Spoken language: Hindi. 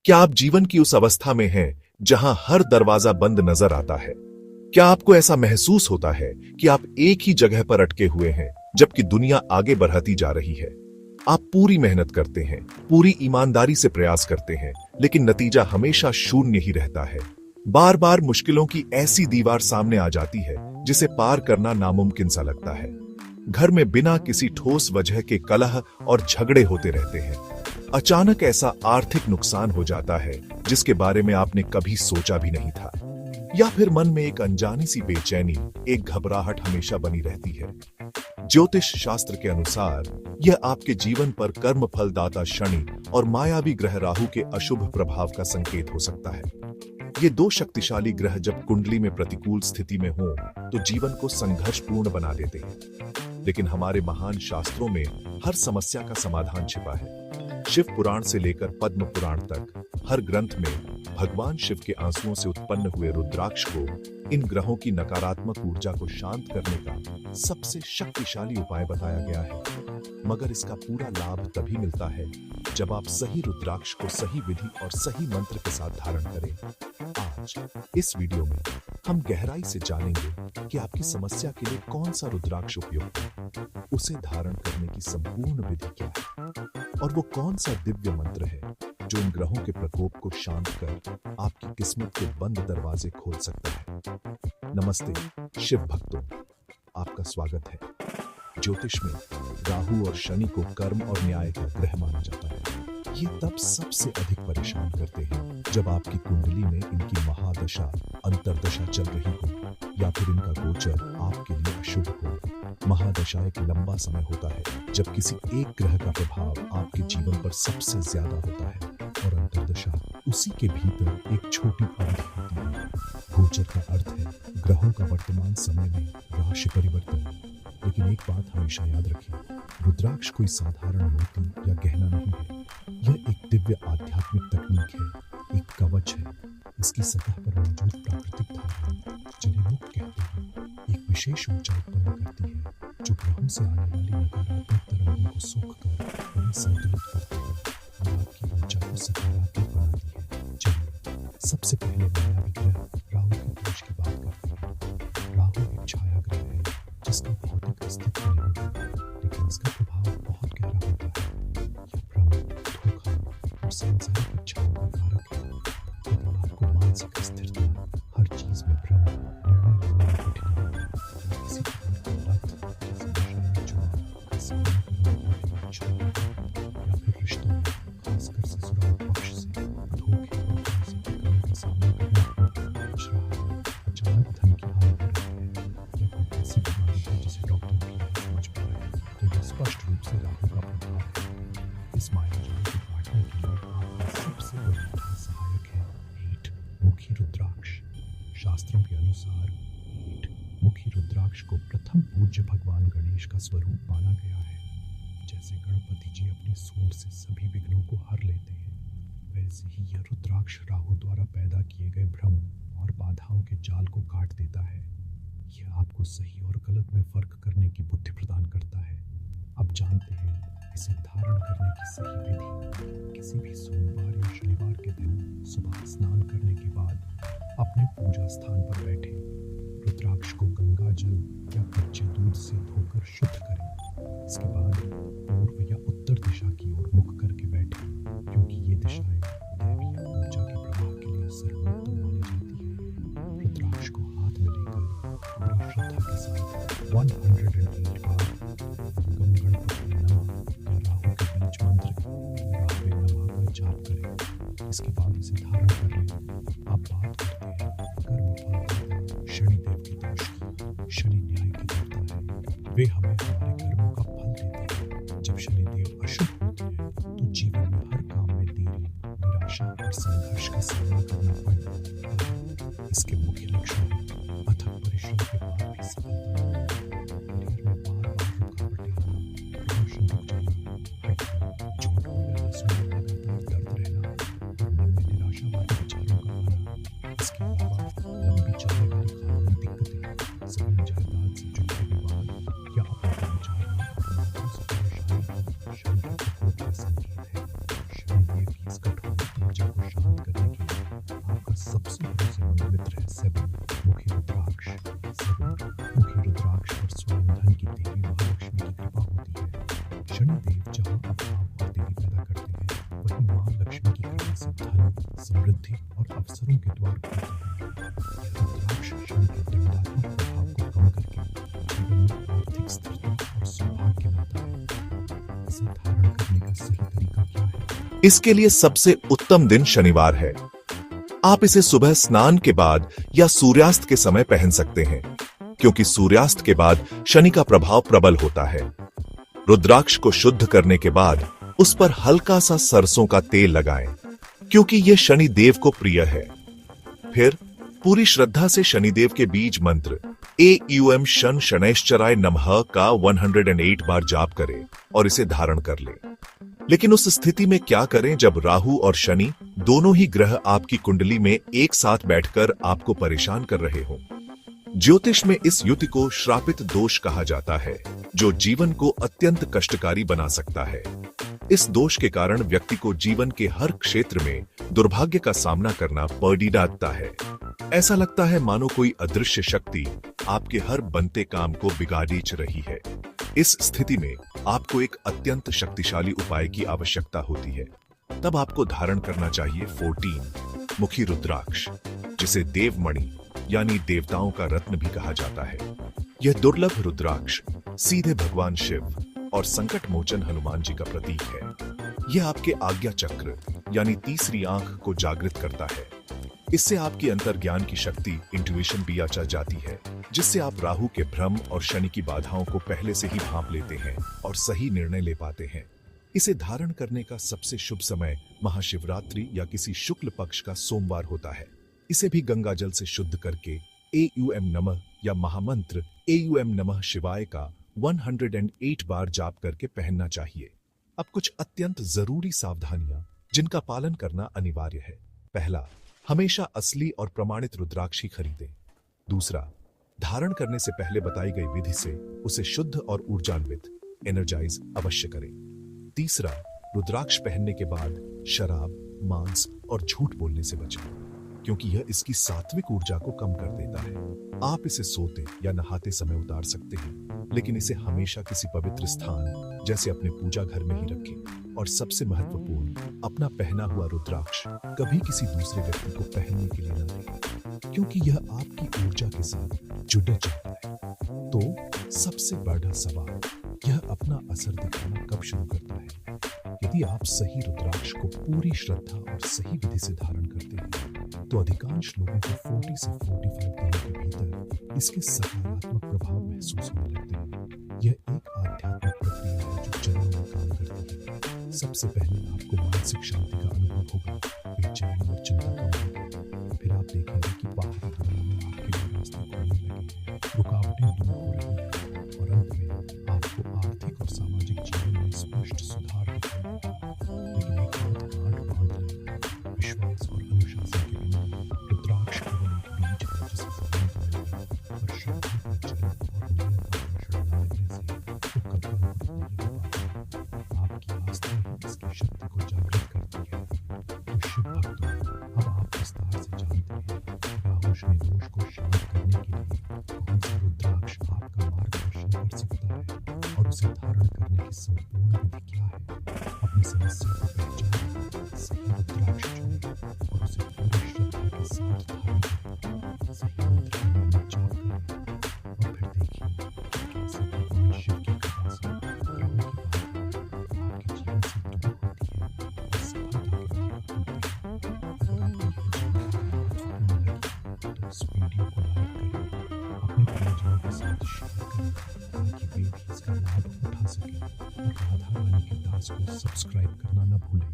क्या आप जीवन की उस अवस्था में हैं जहां हर दरवाजा बंद नजर आता है? क्या आपको ऐसा महसूस होता है कि आप एक ही जगह पर अटके हुए हैं जबकि दुनिया आगे बढ़ती जा रही है? आप पूरी मेहनत करते हैं, पूरी ईमानदारी से प्रयास करते हैं, लेकिन नतीजा हमेशा शून्य ही रहता है। बार बार मुश्किलों की ऐसी दीवार सामने आ जाती है जिसे पार करना नामुमकिन सा लगता है। घर में बिना किसी ठोस वजह के कलह और झगड़े होते रहते हैं। अचानक ऐसा आर्थिक नुकसान हो जाता है जिसके बारे में आपने कभी सोचा भी नहीं था। या फिर मन में एक अनजानी सी बेचैनी, एक घबराहट हमेशा बनी रहती है। ज्योतिष शास्त्र के अनुसार यह आपके जीवन पर कर्म फलदाता शनि और मायावी ग्रह राहु के अशुभ प्रभाव का संकेत हो सकता है। ये दो शक्तिशाली ग्रह जब कुंडली में प्रतिकूल स्थिति में हो तो जीवन को संघर्षपूर्ण बना देते हैं। लेकिन हमारे महान शास्त्रों में हर समस्या का समाधान छिपा है। शिव पुराण से लेकर पद्म पुराण तक हर ग्रंथ में भगवान शिव के आंसुओं से उत्पन्न हुए रुद्राक्ष को इन ग्रहों की नकारात्मक ऊर्जा को शांत करने का सबसे शक्तिशाली उपाय बताया गया है। मगर इसका पूरा लाभ तभी मिलता है जब आप सही रुद्राक्ष को सही विधि और सही मंत्र के साथ धारण करें। आज इस वीडियो में हम गहराई से जानेंगे कि आपकी समस्या के लिए कौन सा रुद्राक्ष उपयुक्त है, उसे धारण करने की संपूर्ण विधि क्या है और वो कौन सा दिव्य मंत्र है जो इन ग्रहों के प्रकोप को शांत कर आपकी किस्मत के बंद दरवाजे खोल सकता है। नमस्ते शिव भक्तों, आपका स्वागत है। ज्योतिष में राहु और शनि को कर्म और न्याय का ग्रह माना जाता है। ये तब सबसे अधिक परेशान करते हैं जब आपकी कुंडली में इनकी महादशा, अंतर्दशा चल रही हो या फिर इनका गोचर आपके लिए अशुभ हो। महादशा एक लंबा समय होता है जब किसी एक ग्रह का प्रभाव आपके जीवन पर सबसे ज्यादा होता है, और अंतर्दशा उसी के भीतर एक छोटी अवधि होती है। गोचर का अर्थ है ग्रहों का वर्तमान समय में राशि परिवर्तन। लेकिन एक बात हमेशा याद रखें, रुद्राक्ष कोई साधारण मोती या गहना नहीं है। यह एक दिव्य आध्यात्मिक तकनीक है, एक कवच है। इसकी सतह पर मौजूद प्राकृतिक धारा, जिन्हें मुख कहते हैं, एक विशेष ऊर्जा उत्पन्न करती है जो ग्रहों से आने वाली नकारात्मक तरंगों को सोखकर उन्हें संतुलित करती है और आपकी ऊर्जा को सकारात्मक बनाती है। चलिए सबसे पहले मायावी ग्रह राहु के दोष की बात करते हैं। राहु एक छाया ग्रह है जिसका भौतिक अस्तित्व नहीं है, लेकिन इसका प्रभाव बहुत गहरा होता है। यह भ्रम, धोखा और सांसारिक इच्छाओं का कारक है। यदि आपको मानसिक स्थिरता, हर चीज में भ्रम, निर्णय लेने में कठिनाई या किसी प्रकार की लत, जैसे नशा या जुआ, सामना करने वाली इच्छा या फिर रिश्तों में खासकर ससुराल पक्ष से धोखे और पैसे की कमी का सामना करना पड़ रहा है, अचानक धन की हानि हो रही है या कोई ऐसी बीमारी है जिसे डॉक्टर भी नहीं समझ पा रहे, तो यह स्पष्ट रूप से राहु का प्रभाव है। इस मायाजाल को काटने के लिए आपका सबसे बड़ा सहायक है ईंट मुखी रुद्राक्ष। शास्त्रों के अनुसार ईंट मुखी रुद्राक्ष को प्रथम पूज्य भगवान गणेश का स्वरूप माना गया है। जैसे गणपति जी अपनी सूंड से सभी विघ्नों को हर लेते हैं, वैसे ही यह रुद्राक्ष राहु द्वारा पैदा किए गए भ्रम और बाधाओं के जाल को काट देता है। यह आपको सही और गलत में फर्क करने की बुद्धि प्रदान करता है। अब जानते हैं इसे धारण करने की सही विधि। किसी भी सोमवार या शनिवार के दिन सुबह स्नान करने के बाद अपने पूजा स्थान पर बैठे रुद्राक्ष को गंगा जल या कच्चे दूध से धोकर शुद्ध करें। इसके बाद पूर्व या उत्तर दिशा की ओर मुख करके बैठे, क्योंकि ये दिशाएं दैवी या ऊर्जा के प्रवाह के लिए सर्वोत्तम मानी जाती है। रुद्राक्ष को हाथ में लेकर पूरा श्रद्धा के साथ 108 बार गम गणपति नमः या राहु के बीज मंत्र राहवे नमः का जाप करें। इसके बाद इसे धारण कर लें। अब बात करते हैं कर्म फल शनि देव की दोष की। शनि न्याय के देवता है, वे हमें हमारे कर्मों का फल देते हैं। जब शनि देव अशुभ होते हैं तो जीवन में हर काम में देरी, निराशा और संघर्ष का सामना करना पड़ता है। इसके मुख्य लक्षण हैं अथक परिश्रम के बाद भी सफलता न मिलना, करियर में बार-बार रुकावटें आना, प्रमोशन रुक जाना, झूठ बोलने सुनने लगातार दर्द रहना और मन में निराशावादी विचारों का आना। इसके अलावा लंबी चलने वाली कानूनी दिक्कतें, जमीन जायदाद से जुड़े विवाद या अपने कर्मचारी अपराधों से परेशानी शनि के प्रकोप का संकेत है। शनि देव की इस कठोर ऊर्जा को 7 मुखी रुद्राक्ष। 7 मुखी रुद्राक्ष पर स्वयं धन की देवी महालक्ष्मी की कृपा होती है। शनिदेव जहाँ अभाव और देरी पैदा करते हैं, वहीं माँ लक्ष्मी की कृपा से धन, समृद्धि और अवसरों के द्वार खुलते हैं। यह रुद्राक्ष शनि के दंडात्मक प्रभाव को कम करके जीवन में आर्थिक स्थिरता और सौभाग्य लाता है। इसे धारण करने का सही तरीका क्या है? इसके लिए सबसे उत्तम दिन शनिवार है। आप इसे सुबह स्नान के बाद या सूर्यास्त के समय पहन सकते हैं, क्योंकि सूर्यास्त के बाद शनि का प्रभाव प्रबल होता है। रुद्राक्ष को शुद्ध करने के बाद उस पर हल्का सा सरसों का तेल लगाएं, क्योंकि यह शनि देव को प्रिय है। फिर पूरी श्रद्धा से शनिदेव के बीज मंत्र एम शन शनैश्चराय नमः का 108 बार जाप करें और इसे धारण कर लें। लेकिन उस स्थिति में क्या करें जब राहु और शनि दोनों ही ग्रह आपकी कुंडली में एक साथ बैठकर आपको परेशान कर रहे हों। ज्योतिष में इस युति को श्रापित दोष कहा जाता है, जो जीवन को अत्यंत कष्टकारी बना सकता है। इस दोष के कारण व्यक्ति को जीवन के हर क्षेत्र में दुर्भाग्य का सामना करना पड़ जाता है। ऐसा लगता है मानो कोई अदृश्य शक्ति आपके हर बनते काम को बिगाड़ रही है। इस स्थिति में आपको एक अत्यंत शक्तिशाली उपाय की आवश्यकता होती है। तब आपको धारण करना चाहिए 14 मुखी रुद्राक्ष, जिसे देवमणि यानी देवताओं का रत्न भी कहा जाता है। यह दुर्लभ रुद्राक्ष सीधे भगवान शिव और संकट मोचन हनुमान जी का प्रतीक है। यह आपके आज्ञा चक्र यानी तीसरी आंख को जागृत करता है। इससे आपकी अंतर्ज्ञान की शक्ति इंट्यूशन भी आ जाती है, जिससे आप राहु के भ्रम और शनि की बाधाओं को पहले से ही भांप लेते हैं और सही निर्णय ले पाते हैं। इसे धारण करने का सबसे शुभ समय महाशिवरात्रि या किसी शुक्ल पक्ष का सोमवार होता है। इसे भी गंगा जल से शुद्ध करके एम नमः या महामंत्र एम नमः शिवाय का 108 बार जाप करके पहनना चाहिए। अब कुछ अत्यंत जरूरी सावधानियां जिनका पालन करना अनिवार्य है। पहला, हमेशा असली और प्रमाणित रुद्राक्ष ही खरीदें। दूसरा, धारण करने से पहले बताई गई विधि से उसे शुद्ध और ऊर्जान्वित एनर्जाइज अवश्य करें। तीसरा, रुद्राक्ष पहनने के बाद शराब, मांस और झूठ बोलने से बचें, क्योंकि यह इसकी सात्विक ऊर्जा को कम कर देता है। आप इसे सोते या नहाते समय उतार सकते हैं, लेकिन इसे हमेशा किसी पवित्र स्थान जैसे अपने पूजा घर में ही रखें। और सबसे महत्वपूर्ण, अपना पहना हुआ रुद्राक्ष कभी किसी दूसरे व्यक्ति को पहनने के लिए न दें, क्योंकि यह आपकी ऊर्जा के साथ जुड़ जाता है। तो सबसे बड़ा सवाल, यह अपना असर दिखाना कब शुरू करता है? यदि आप सही रुद्राक्ष को पूरी श्रद्धा और सही विधि से धारण करते हैं, तो अधिकांश लोगों को 40 से 45 दिनों के भीतर इसके सकारात्मक प्रभाव महसूस होने लगते हैं। यह एक आध्यात्मिक प्रक्रिया है जो चरणों में काम करती है। सबसे पहले आपको मानसिक शांति का अनुभव होगा, बेचैनी और चिंता कम होगी। फिर आप देखेंगे कि बाहरी दुनिया में आपके लिए रास्ते खुलने लगे हैं, रुकावटें दूर हो रही हैं और अंत में आपको आर्थिक और सामाजिक जीवन में स्पष्ट सुधार दिखाई देगा। लेकिन एक बात गांठ बांध लें, विश्वास और अनुशासन के बिना रुद्राक्ष केवल एक बीज है जिसे जमीन मिलेगी, और श्रद्धा का चरण और नियम का अनुसरण न करने से वो कभी अंकुरित नहीं हो पाता। आपकी आस्था ही इसकी शक्ति को जागृत करती है। तो शिव भक्तों, अब आप विस्तार से जानते हैं राहु शनि दोष को शांत करने के लिए कौन सा रुद्राक्ष आपका मार्गदर्शन कर सकता है और उसे धारण करने की संपूर्ण विधि क्या है। अपनी समस्या को पहचानें, सही रुद्राक्ष चुनें और उसे पूरी श्रद्धा के साथ धारण करें। सही मंत्र का नियमित जाप करें और फिर देखिए कैसे भगवान शिव की कृपा से राहु की बाधा आपके जीवन से दूर होती है और सफलता के द्वार खुलते हैं। अगर आपको यह जानकारी महत्वपूर्ण लगी तो इस वीडियो को लाइक करें, अपने प्रियजनों के साथ शेयर करें ताकि वे भी इसका लाभ उठा सकें, और राधा रानी के दास को सब्सक्राइब करना न भूलें।